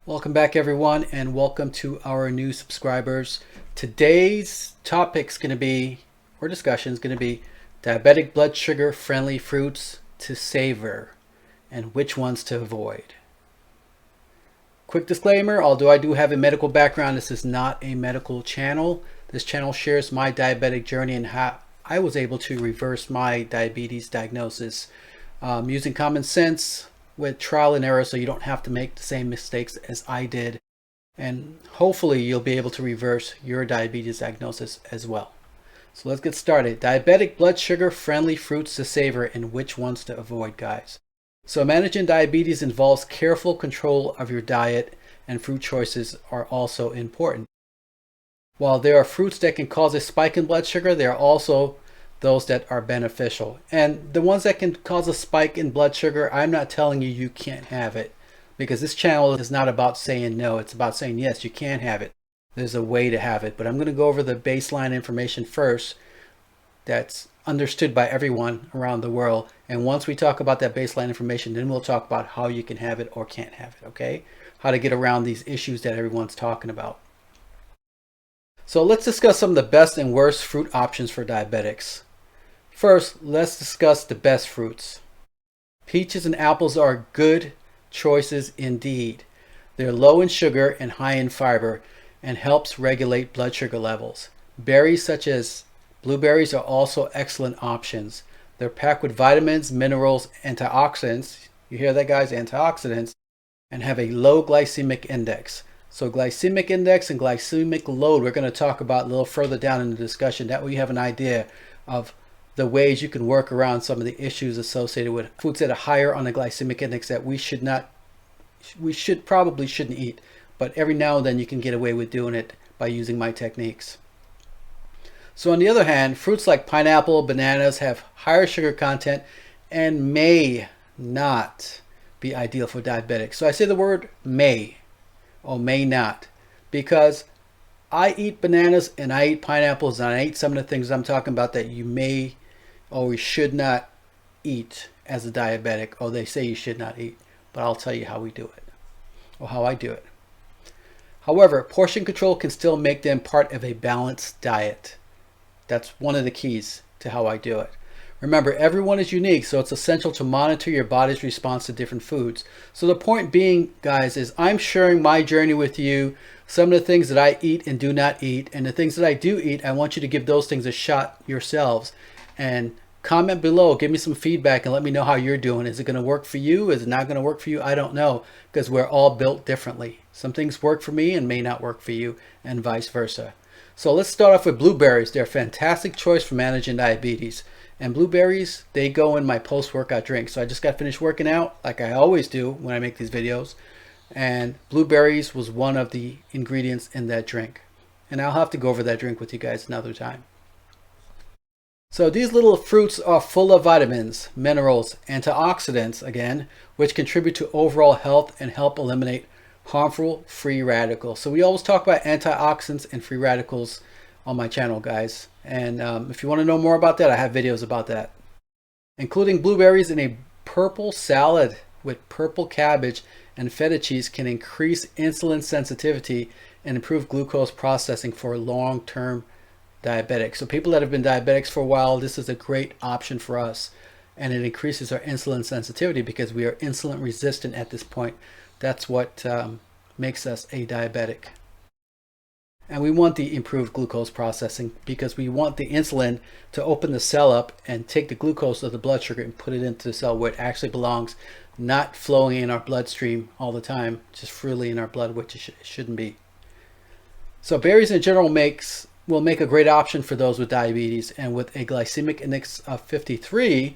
Welcome back everyone, and welcome to our new subscribers. Today's topic's going to be, or discussion is going to be, diabetic blood sugar friendly fruits to savor and which ones to avoid. Quick disclaimer, although I do have a medical background, this is not a medical channel. This channel shares my diabetic journey and how I was able to reverse my diabetes diagnosis using common sense, with trial and error, so you don't have to make the same mistakes as I did, and hopefully you'll be able to reverse your diabetes diagnosis as well. So let's get started. Diabetic blood sugar friendly fruits to savor and which ones to avoid, guys. So managing diabetes involves careful control of your diet, and fruit choices are also important. While there are fruits that can cause a spike in blood sugar, there are also those that are beneficial. And the ones that can cause a spike in blood sugar, I'm not telling you you can't have it, because this channel is not about saying no. It's about saying yes, you can have it. There's a way to have it. But I'm going to go over the baseline information first that's understood by everyone around the world. And once we talk about that baseline information, then we'll talk about how you can have it or can't have it, okay? How to get around these issues that everyone's talking about. So let's discuss some of the best and worst fruit options for diabetics. First, let's discuss the best fruits. Peaches and apples are good choices indeed. They're low in sugar and high in fiber and helps regulate blood sugar levels. Berries such as blueberries are also excellent options. They're packed with vitamins, minerals, antioxidants. You hear that, guys? Antioxidants, and have a low glycemic index. So glycemic index and glycemic load we're going to talk about a little further down in the discussion. That way you have an idea of the ways you can work around some of the issues associated with foods that are higher on the glycemic index that probably shouldn't eat, but every now and then you can get away with doing it by using my techniques. So on the other hand, fruits like pineapple, bananas have higher sugar content and may not be ideal for diabetics. So I say the word may or may not, because I eat bananas and I eat pineapples and I eat some of the things I'm talking about that you may or we should not eat as a diabetic, or they say you should not eat, but I'll tell you how we do it, or how I do it. However, portion control can still make them part of a balanced diet. That's one of the keys to how I do it. Remember, everyone is unique, so it's essential to monitor your body's response to different foods. So the point being, guys, is I'm sharing my journey with you, some of the things that I eat and do not eat, and the things that I do eat, I want you to give those things a shot yourselves. And comment below, give me some feedback and let me know how you're doing. Is it going to work for you? Is it not going to work for you? I don't know, because we're all built differently. Some things work for me and may not work for you, and vice versa. So let's start off with blueberries. They're a fantastic choice for managing diabetes. And blueberries, they go in my post-workout drink. So I just got finished working out like I always do when I make these videos. And blueberries was one of the ingredients in that drink. And I'll have to go over that drink with you guys another time. So these little fruits are full of vitamins, minerals, antioxidants, again, which contribute to overall health and help eliminate harmful free radicals. So we always talk about antioxidants and free radicals on my channel, guys. And if you want to know more about that, I have videos about that. Including blueberries in a purple salad with purple cabbage and feta cheese can increase insulin sensitivity and improve glucose processing for long-term diabetics. So people that have been diabetics for a while, this is a great option for us. And it increases our insulin sensitivity because we are insulin resistant at this point. That's what makes us a diabetic. And we want the improved glucose processing because we want the insulin to open the cell up and take the glucose of the blood sugar and put it into the cell where it actually belongs, not flowing in our bloodstream all the time, just freely in our blood, which it shouldn't be. So berries in general will make a great option for those with diabetes, and with a glycemic index of 53,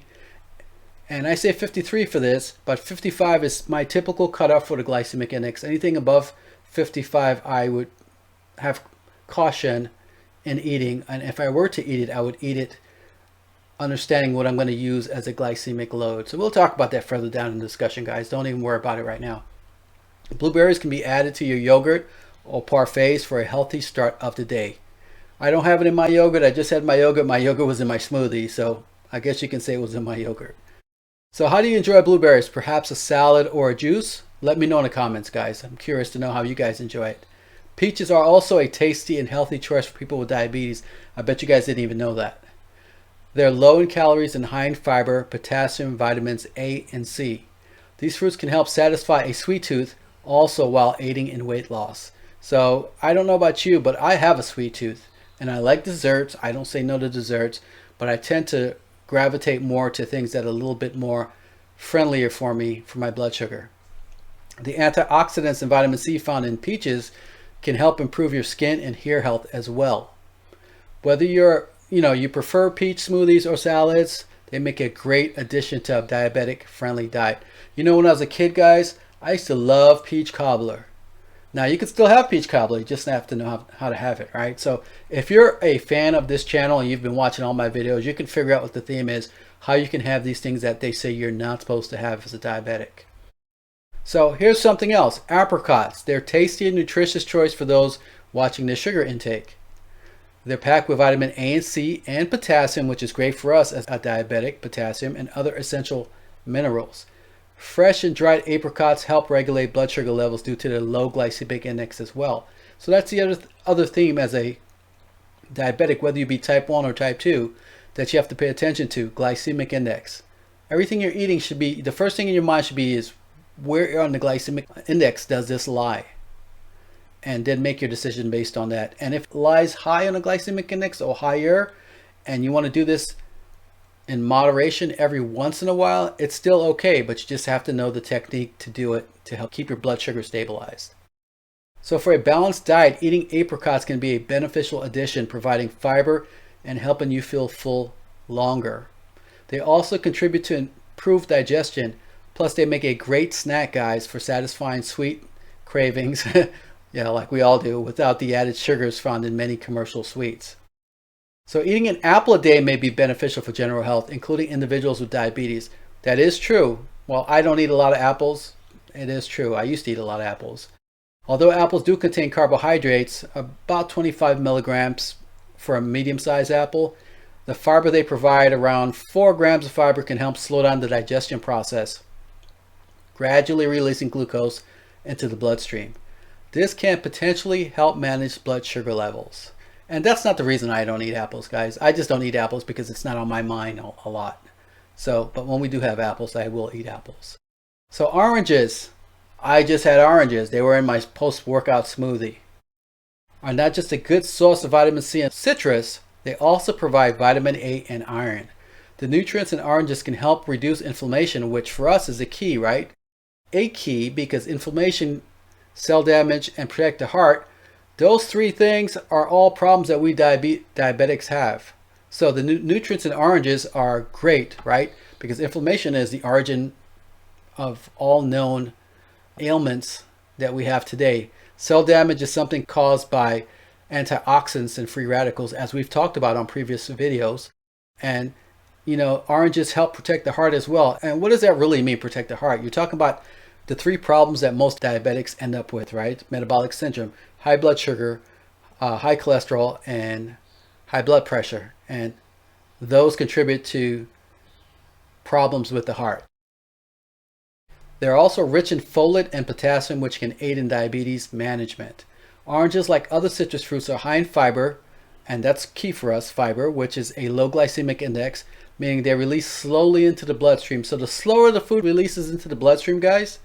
and I say 53 for this, but 55 is my typical cutoff for the glycemic index. Anything above 55 I would have caution in eating, and if I were to eat it, I would eat it understanding what I'm going to use as a glycemic load. So we'll talk about that further down in the discussion, guys. Don't even worry about it right now. Blueberries can be added to your yogurt or parfaits for a healthy start of the day. I don't have it in my yogurt. I just had my yogurt. My yogurt was in my smoothie, so I guess you can say it was in my yogurt. So how do you enjoy blueberries? Perhaps a salad or a juice? Let me know in the comments, guys. I'm curious to know how you guys enjoy it. Peaches are also a tasty and healthy choice for people with diabetes. I bet you guys didn't even know that. They're low in calories and high in fiber, potassium, vitamins A and C. These fruits can help satisfy a sweet tooth also while aiding in weight loss. So I don't know about you, but I have a sweet tooth and I like desserts. I don't say no to desserts, but I tend to gravitate more to things that are a little bit more friendlier for me for my blood sugar. The antioxidants and vitamin C found in peaches can help improve your skin and hair health as well. Whether you prefer peach smoothies or salads, they make a great addition to a diabetic friendly diet. When I was a kid, guys, I used to love peach cobbler. Now you can still have peach cobbler, you just have to know how to have it, right? So if you're a fan of this channel and you've been watching all my videos, you can figure out what the theme is, how you can have these things that they say you're not supposed to have as a diabetic. So here's something else, apricots. They're tasty and nutritious choice for those watching their sugar intake. They're packed with vitamin A and C and potassium, which is great for us as a diabetic, potassium and other essential minerals. Fresh and dried apricots help regulate blood sugar levels due to their low glycemic index as well. So that's the other theme as a diabetic, whether you be type 1 or type 2, that you have to pay attention to, glycemic index. Everything you're eating should be, the first thing in your mind should be is, where on the glycemic index does this lie? And then make your decision based on that. And if it lies high on the glycemic index or higher, and you want to do this in moderation every once in a while, it's still okay, but you just have to know the technique to do it to help keep your blood sugar stabilized. So for a balanced diet, eating apricots can be a beneficial addition, providing fiber and helping you feel full longer. They also contribute to improved digestion, plus they make a great snack, guys, for satisfying sweet cravings, yeah, like we all do, without the added sugars found in many commercial sweets. So eating an apple a day may be beneficial for general health, including individuals with diabetes. That is true. While I don't eat a lot of apples, it is true. I used to eat a lot of apples. Although apples do contain carbohydrates, about 25 milligrams for a medium-sized apple, the fiber they provide, around 4 grams of fiber, can help slow down the digestion process, gradually releasing glucose into the bloodstream. This can potentially help manage blood sugar levels. And that's not the reason I don't eat apples, guys. I just don't eat apples because it's not on my mind a lot. So, but when we do have apples, I will eat apples. So oranges, I just had oranges. They were in my post-workout smoothie. Are not just a good source of vitamin C and citrus, they also provide vitamin A and iron. The nutrients in oranges can help reduce inflammation, which for us is a key, right? A key, because inflammation, cell damage, and protect the heart, those three things are all problems that we diabetics have. So the nutrients in oranges are great, right? Because inflammation is the origin of all known ailments that we have today. Cell damage is something caused by antioxidants and free radicals, as we've talked about on previous videos. And oranges help protect the heart as well. And what does that really mean, protect the heart? You're talking about the three problems that most diabetics end up with, right? Metabolic syndrome, high blood sugar, high cholesterol, and high blood pressure. And those contribute to problems with the heart. They're also rich in folate and potassium, which can aid in diabetes management. Oranges, like other citrus fruits, are high in fiber, and that's key for us, fiber, which is a low glycemic index, meaning they release slowly into the bloodstream. So the slower the food releases into the bloodstream, guys,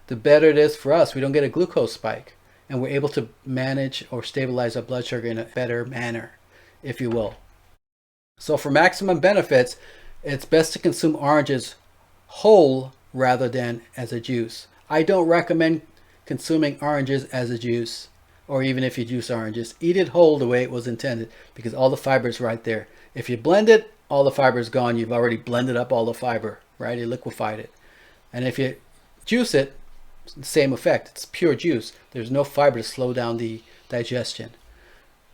the better it is for us. We don't get a glucose spike, and we're able to manage or stabilize our blood sugar in a better manner, if you will. So for maximum benefits, it's best to consume oranges whole rather than as a juice. I don't recommend consuming oranges as a juice, or even if you juice oranges. Eat it whole the way it was intended, because all the fiber is right there. If you blend it, all the fiber is gone. You've already blended up all the fiber, right? You liquefied it. And if you juice it, same effect. It's pure juice. There's no fiber to slow down the digestion.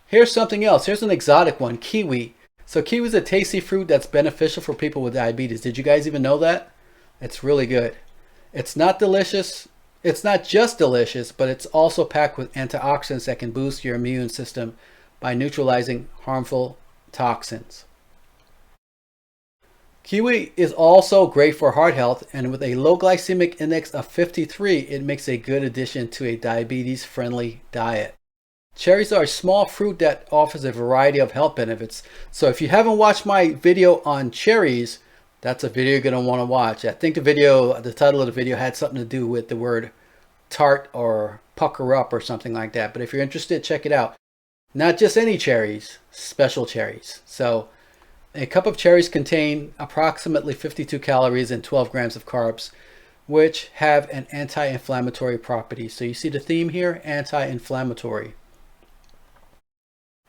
Here's something else. Here's an exotic one, kiwi. So kiwi is a tasty fruit that's beneficial for people with diabetes. Did you guys even know that? It's really good. It's not delicious. It's not just delicious, but it's also packed with antioxidants that can boost your immune system by neutralizing harmful toxins. Kiwi is also great for heart health, and with a low glycemic index of 53, it makes a good addition to a diabetes-friendly diet. Cherries are a small fruit that offers a variety of health benefits. So if you haven't watched my video on cherries, that's a video you're going to want to watch. I think the title of the video had something to do with the word tart or pucker up or something like that. But if you're interested, check it out. Not just any cherries, special cherries. So a cup of cherries contain approximately 52 calories and 12 grams of carbs, which have an anti-inflammatory property. So you see the theme here, anti-inflammatory.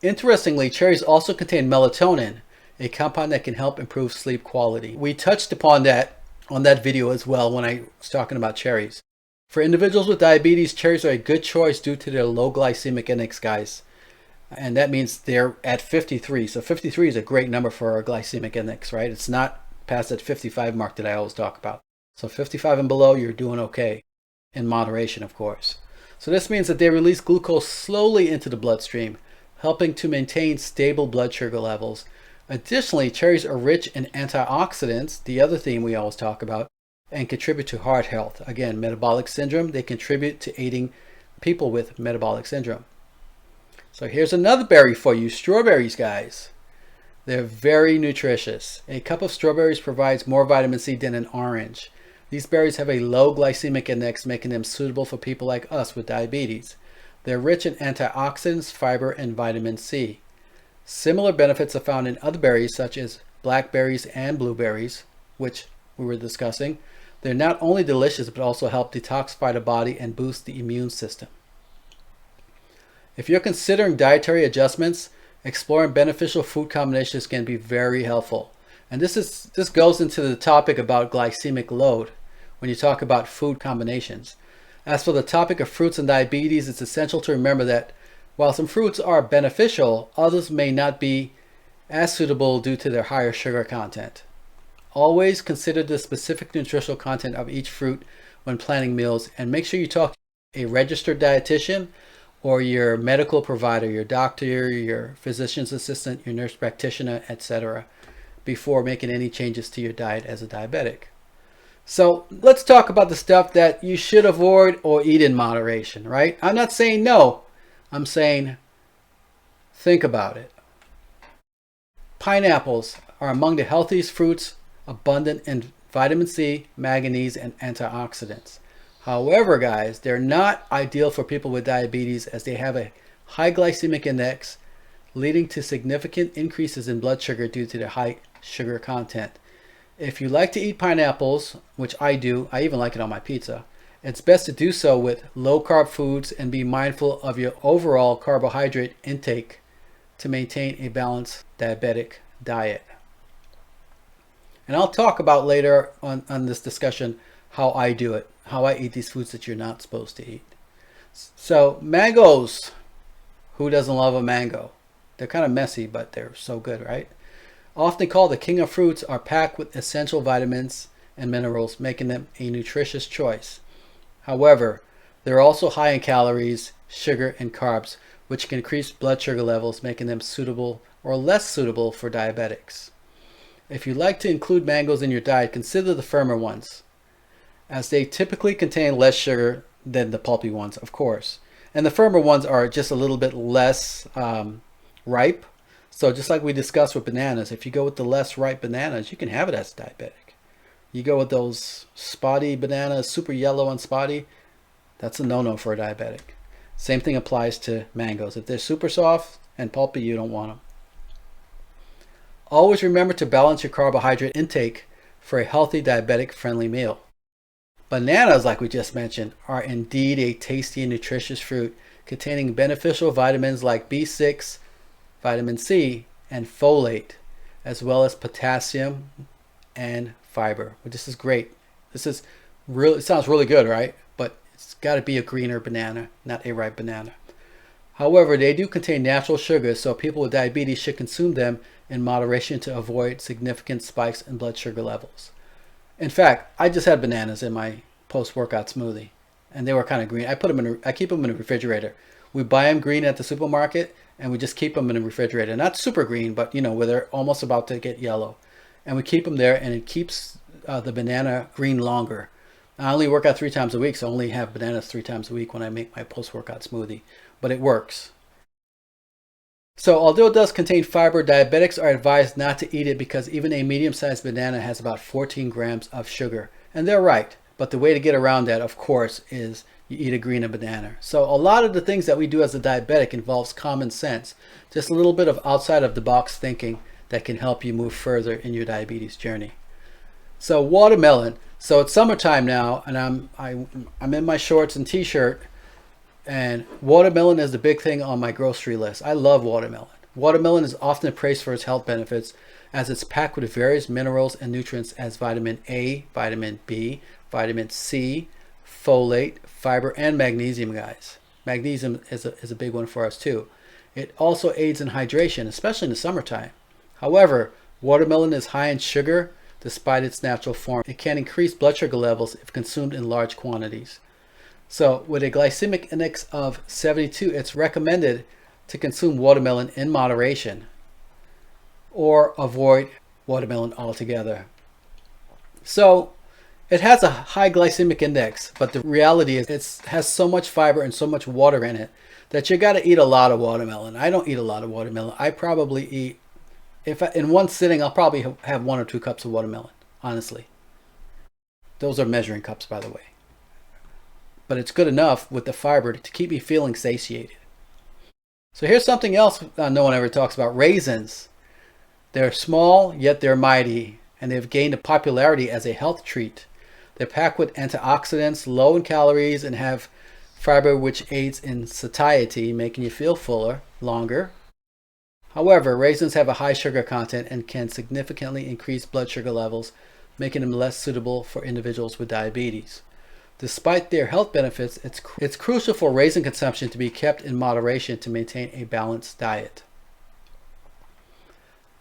Interestingly, cherries also contain melatonin, a compound that can help improve sleep quality. We touched upon that on that video as well when I was talking about cherries. For individuals with diabetes, cherries are a good choice due to their low glycemic index, guys. And that means they're at 53. So 53 is a great number for our glycemic index, right? It's not past that 55 mark that I always talk about. So 55 and below, you're doing okay. In moderation, of course. So this means that they release glucose slowly into the bloodstream, helping to maintain stable blood sugar levels. Additionally, cherries are rich in antioxidants, the other theme we always talk about, and contribute to heart health. Again, metabolic syndrome, they contribute to aiding people with metabolic syndrome. So here's another berry for you, strawberries, guys. They're very nutritious. A cup of strawberries provides more vitamin C than an orange. These berries have a low glycemic index, making them suitable for people like us with diabetes. They're rich in antioxidants, fiber, and vitamin C. Similar benefits are found in other berries such as blackberries and blueberries, which we were discussing. They're not only delicious, but also help detoxify the body and boost the immune system. If you're considering dietary adjustments, exploring beneficial food combinations can be very helpful. And this goes into the topic about glycemic load when you talk about food combinations. As for the topic of fruits and diabetes, it's essential to remember that while some fruits are beneficial, others may not be as suitable due to their higher sugar content. Always consider the specific nutritional content of each fruit when planning meals, and make sure you talk to a registered dietitian or your medical provider, your doctor, your physician's assistant, your nurse practitioner, etc., before making any changes to your diet as a diabetic. So let's talk about the stuff that you should avoid or eat in moderation, right? I'm not saying no. I'm saying think about it. Pineapples are among the healthiest fruits, abundant in vitamin C, manganese, and antioxidants. However, guys, they're not ideal for people with diabetes as they have a high glycemic index, leading to significant increases in blood sugar due to their high sugar content. If you like to eat pineapples, which I do, I even like it on my pizza, it's best to do so with low-carb foods and be mindful of your overall carbohydrate intake to maintain a balanced diabetic diet. And I'll talk about later on this discussion how I do it, how I eat these foods that you're not supposed to eat. So mangoes, who doesn't love a mango? They're kind of messy, but they're so good, right? Often called the king of fruits, are packed with essential vitamins and minerals, making them a nutritious choice. However, they're also high in calories, sugar, and carbs, which can increase blood sugar levels, making them suitable or less suitable for diabetics. If you like to include mangoes in your diet, consider the firmer ones, as they typically contain less sugar than the pulpy ones, of course. And the firmer ones are just a little bit less ripe. So just like we discussed with bananas, if you go with the less ripe bananas, you can have it as diabetic. You go with those spotty bananas, super yellow and spotty, that's a no-no for a diabetic. Same thing applies to mangoes. If they're super soft and pulpy, you don't want them. Always remember to balance your carbohydrate intake for a healthy diabetic-friendly meal. Bananas, like we just mentioned, are indeed a tasty and nutritious fruit containing beneficial vitamins like B6, vitamin C, and folate, as well as potassium and fiber. This is great. This is really, it sounds really good, right? But it's got to be a greener banana, not a ripe banana. However, they do contain natural sugars, so people with diabetes should consume them in moderation to avoid significant spikes in blood sugar levels. In fact, I just had bananas in my post-workout smoothie, and they were kind of green. I keep them in the refrigerator. We buy them green at the supermarket, and we just keep them in the refrigerator. Not super green, but where they're almost about to get yellow. and we keep them there, and it keeps the banana green longer. I only work out 3 times a week, so I only have bananas 3 times a week when I make my post-workout smoothie, but it works. So although it does contain fiber, diabetics are advised not to eat it because even a medium-sized banana has about 14 grams of sugar. And they're right, but the way to get around that, of course, is you eat a green banana. So a lot of the things that we do as a diabetic involves common sense, just a little bit of outside of the box thinking that can help you move further in your diabetes journey. So watermelon. So it's summertime now, and I'm in my shorts and t-shirt, and watermelon is the big thing on my grocery list. I love watermelon. Watermelon is often praised for its health benefits as it's packed with various minerals and nutrients as vitamin A, vitamin B, vitamin C, folate, fiber, and magnesium, guys. Magnesium is a big one for us too. It also aids in hydration, especially in the summertime. However, watermelon is high in sugar despite its natural form. It can increase blood sugar levels if consumed in large quantities. So with a glycemic index of 72, it's recommended to consume watermelon in moderation or avoid watermelon altogether. So it has a high glycemic index, but the reality is it has so much fiber and so much water in it that you got to eat a lot of watermelon. I don't eat a lot of watermelon. I probably eat, in one sitting, I'll probably have 1 or 2 cups of watermelon, honestly. Those are measuring cups, by the way. But it's good enough with the fiber to keep me feeling satiated. So here's something else no one ever talks about: raisins. They're small, yet they're mighty, and they've gained a popularity as a health treat. They're packed with antioxidants, low in calories, and have fiber which aids in satiety, making you feel fuller longer. However, raisins have a high sugar content and can significantly increase blood sugar levels, making them less suitable for individuals with diabetes. Despite their health benefits, it's crucial for raisin consumption to be kept in moderation to maintain a balanced diet.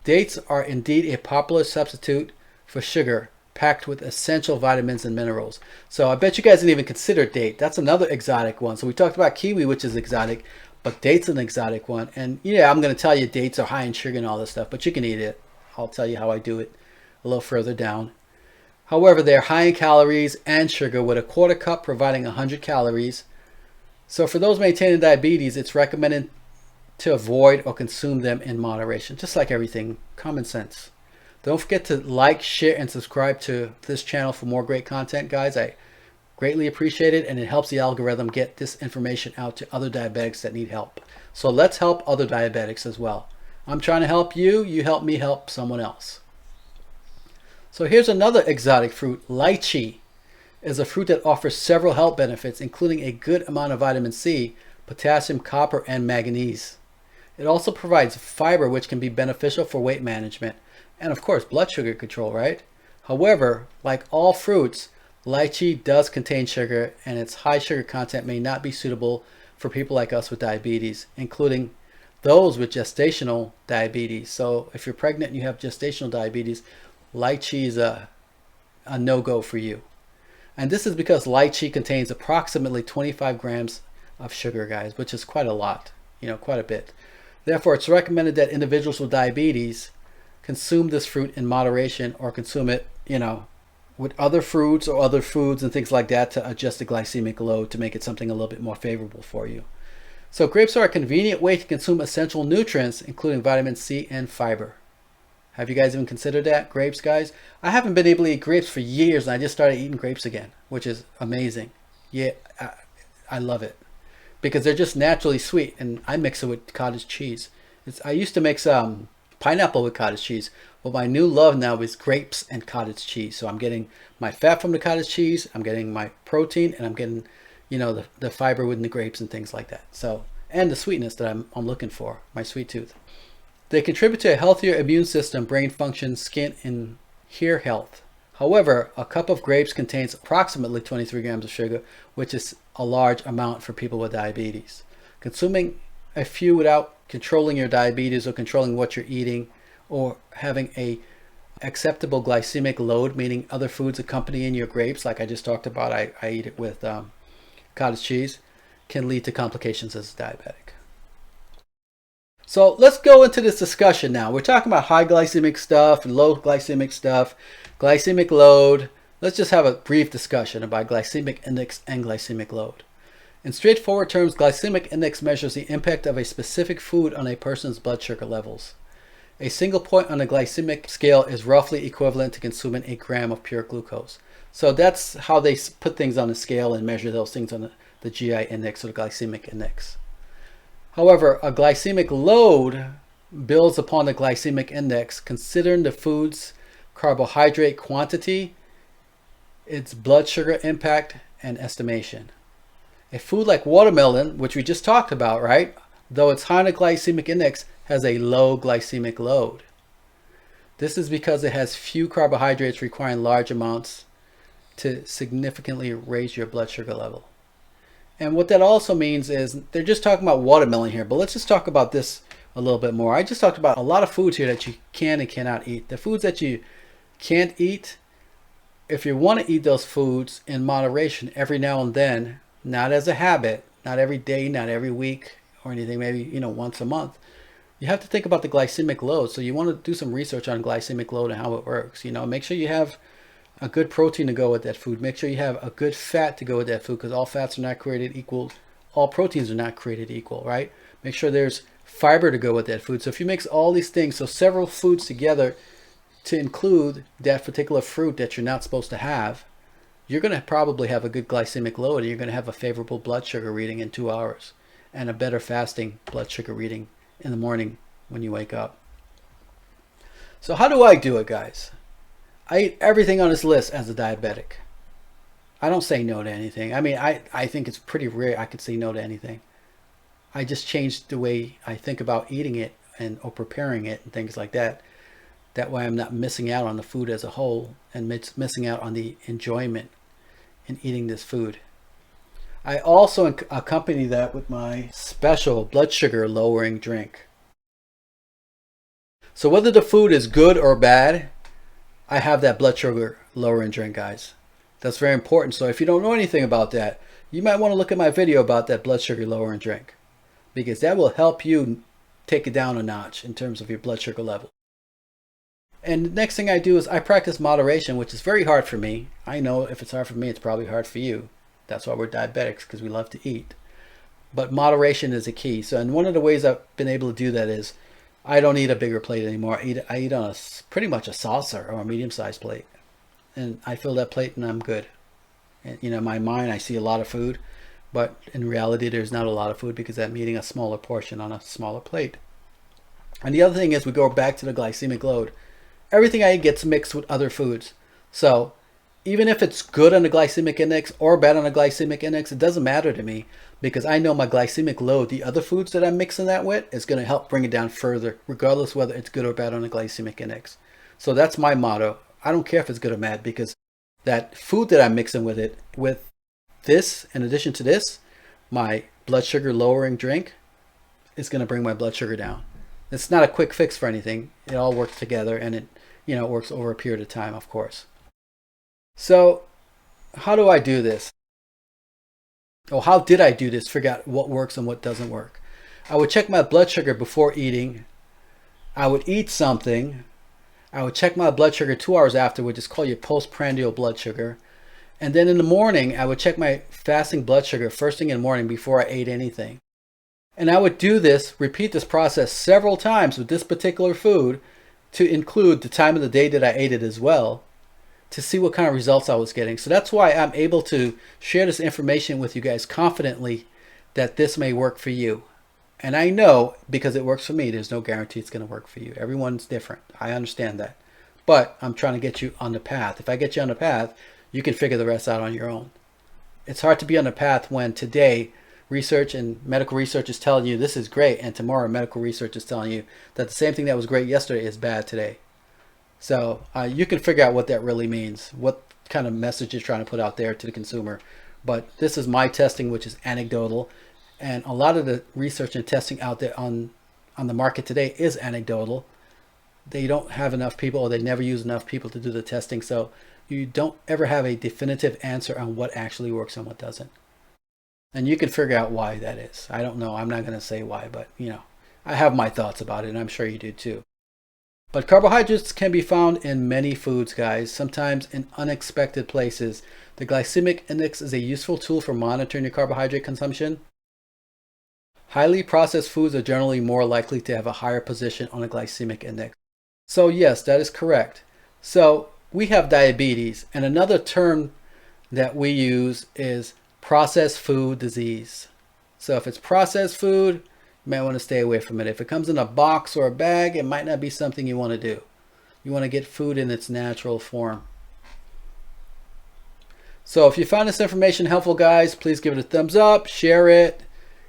Dates are indeed a popular substitute for sugar, packed with essential vitamins and minerals. So I bet you guys didn't even consider date. That's another exotic one. So we talked about kiwi, which is exotic, but date's an exotic one. And yeah, I'm going to tell you dates are high in sugar and all this stuff, but you can eat it. I'll tell you how I do it a little further down. However, they're high in calories and sugar, with a quarter cup providing 100 calories. So for those maintaining diabetes, it's recommended to avoid or consume them in moderation. Just like everything, common sense. Don't forget to like, share, and subscribe to this channel for more great content, guys. I greatly appreciate it, and it helps the algorithm get this information out to other diabetics that need help. So let's help other diabetics as well. I'm trying to help you. You help me help someone else. So here's another exotic fruit. Lychee is a fruit that offers several health benefits, including a good amount of vitamin C, potassium, copper, and manganese. It also provides fiber, which can be beneficial for weight management and, of course, blood sugar control, right? However, like all fruits, lychee does contain sugar, and its high sugar content may not be suitable for people like us with diabetes, including those with gestational diabetes. So if you're pregnant and you have gestational diabetes, lychee is a no-go for you. And this is because lychee contains approximately 25 grams of sugar, guys, which is quite a lot, quite a bit. Therefore, it's recommended that individuals with diabetes consume this fruit in moderation, or consume it, with other fruits or other foods and things like that to adjust the glycemic load to make it something a little bit more favorable for you. So grapes are a convenient way to consume essential nutrients, including vitamin C and fiber. Have you guys even considered that? Grapes, guys? I haven't been able to eat grapes for years, and I just started eating grapes again, which is amazing. Yeah, I love it because they're just naturally sweet, and I mix it with cottage cheese. I used to mix pineapple with cottage cheese. Well, my new love now is grapes and cottage cheese. So I'm getting my fat from the cottage cheese, I'm getting my protein, and I'm getting, the fiber within the grapes and things like that. So, and the sweetness that I'm looking for, my sweet tooth. They contribute to a healthier immune system, brain function, skin, and hair health. However, a cup of grapes contains approximately 23 grams of sugar, which is a large amount for people with diabetes. Consuming a few without controlling your diabetes or controlling what you're eating, or having a acceptable glycemic load, meaning other foods accompanying your grapes, like I just talked about, I eat it with cottage cheese, can lead to complications as a diabetic. So let's go into this discussion now. We're talking about high glycemic stuff and low glycemic stuff, glycemic load. Let's just have a brief discussion about glycemic index and glycemic load. In straightforward terms, glycemic index measures the impact of a specific food on a person's blood sugar levels. A single point on the glycemic scale is roughly equivalent to consuming a gram of pure glucose. So that's how they put things on the scale and measure those things on the GI index or the glycemic index. However, a glycemic load builds upon the glycemic index, considering the food's carbohydrate quantity, its blood sugar impact, and estimation. A food like watermelon, which we just talked about, right? Though it's high on the glycemic index, has a low glycemic load. This is because it has few carbohydrates requiring large amounts to significantly raise your blood sugar level. And what that also means is they're just talking about watermelon here, but let's just talk about this a little bit more. I just talked about a lot of foods here that you can and cannot eat. The foods that you can't eat, if you want to eat those foods in moderation every now and then, not as a habit, not every day, not every week or anything, maybe, once a month, you have to think about the glycemic load. So you want to do some research on glycemic load and how it works. Make sure you have a good protein to go with that food. Make sure you have a good fat to go with that food, because all fats are not created equal. All proteins are not created equal, right? Make sure there's fiber to go with that food. So if you mix all these things, so several foods together to include that particular fruit that you're not supposed to have, you're going to probably have a good glycemic load, and you're going to have a favorable blood sugar reading in 2 hours and a better fasting blood sugar reading in the morning when you wake up. So how do I do it, guys? I eat everything on this list as a diabetic. I don't say no to anything. I mean, I think it's pretty rare I could say no to anything. I just changed the way I think about eating it or preparing it and things like that. That way I'm not missing out on the food as a whole and missing out on the enjoyment in eating this food. I also accompany that with my special blood sugar lowering drink. So whether the food is good or bad, I have that blood sugar lowering drink, guys. That's very important. So if you don't know anything about that, you might want to look at my video about that blood sugar lowering drink, because that will help you take it down a notch in terms of your blood sugar level. And the next thing I do is I practice moderation, which is very hard for me. I know if it's hard for me, it's probably hard for you. That's why we're diabetics, because we love to eat. But moderation is a key. So, and one of the ways I've been able to do that is I don't eat a bigger plate anymore. I eat on pretty much a saucer or a medium-sized plate. And I fill that plate and I'm good. And, in my mind, I see a lot of food. But in reality, there's not a lot of food because I'm eating a smaller portion on a smaller plate. And the other thing is we go back to the glycemic load. Everything I eat gets mixed with other foods. So even if it's good on the glycemic index or bad on the glycemic index, it doesn't matter to me, because I know my glycemic load, the other foods that I'm mixing that with, is going to help bring it down further, regardless whether it's good or bad on the glycemic index. So that's my motto. I don't care if it's good or bad, because that food that I'm mixing with it, with this, in addition to this, my blood sugar lowering drink, is going to bring my blood sugar down. It's not a quick fix for anything. It all works together, and it works over a period of time, of course. So how do I do this? Or how did I do this? Figure out what works and what doesn't work. I would check my blood sugar before eating. I would eat something. I would check my blood sugar 2 hours after, which is called your postprandial blood sugar. And then in the morning, I would check my fasting blood sugar first thing in the morning before I ate anything. And I would do this, repeat this process several times with this particular food, to include the time of the day that I ate it as well, to see what kind of results I was getting. So that's why I'm able to share this information with you guys confidently, that this may work for you. And I know, because it works for me, there's no guarantee it's going to work for you. Everyone's different. I understand that. But I'm trying to get you on the path. If I get you on the path, you can figure the rest out on your own. It's hard to be on the path when today research and medical research is telling you this is great, and tomorrow medical research is telling you that the same thing that was great yesterday is bad today. So you can figure out what that really means, what kind of message you're trying to put out there to the consumer. But this is my testing, which is anecdotal, and a lot of the research and testing out there on the market today is anecdotal. They don't have enough people, or they never use enough people to do the testing, so you don't ever have a definitive answer on what actually works and what doesn't. And you can figure out why that is. I don't know. I'm not going to say why, but I have my thoughts about it, and I'm sure you do too. But carbohydrates can be found in many foods, guys, sometimes in unexpected places. The glycemic index is a useful tool for monitoring your carbohydrate consumption. Highly processed foods are generally more likely to have a higher position on a glycemic index. So yes, that is correct. So we have diabetes, and another term that we use is processed food disease. So if it's processed food, you might want to stay away from it. If it comes in a box or a bag, it might not be something you want to do. You want to get food in its natural form. So if you found this information helpful, guys, please give it a thumbs up, share it,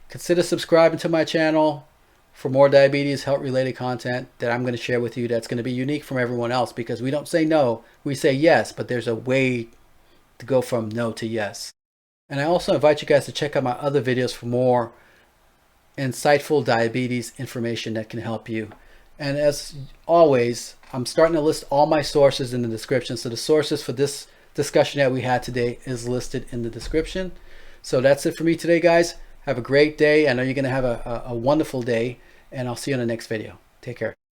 consider subscribing to my channel for more diabetes health related content that I'm going to share with you that's going to be unique from everyone else, because we don't say no, we say yes, but there's a way to go from no to yes. And I also invite you guys to check out my other videos for more insightful diabetes information that can help you. And as always, I'm starting to list all my sources in the description. So the sources for this discussion that we had today is listed in the description. So that's it for me today, guys. Have a great day. I know you're going to have a wonderful day, and I'll see you in the next video. Take care.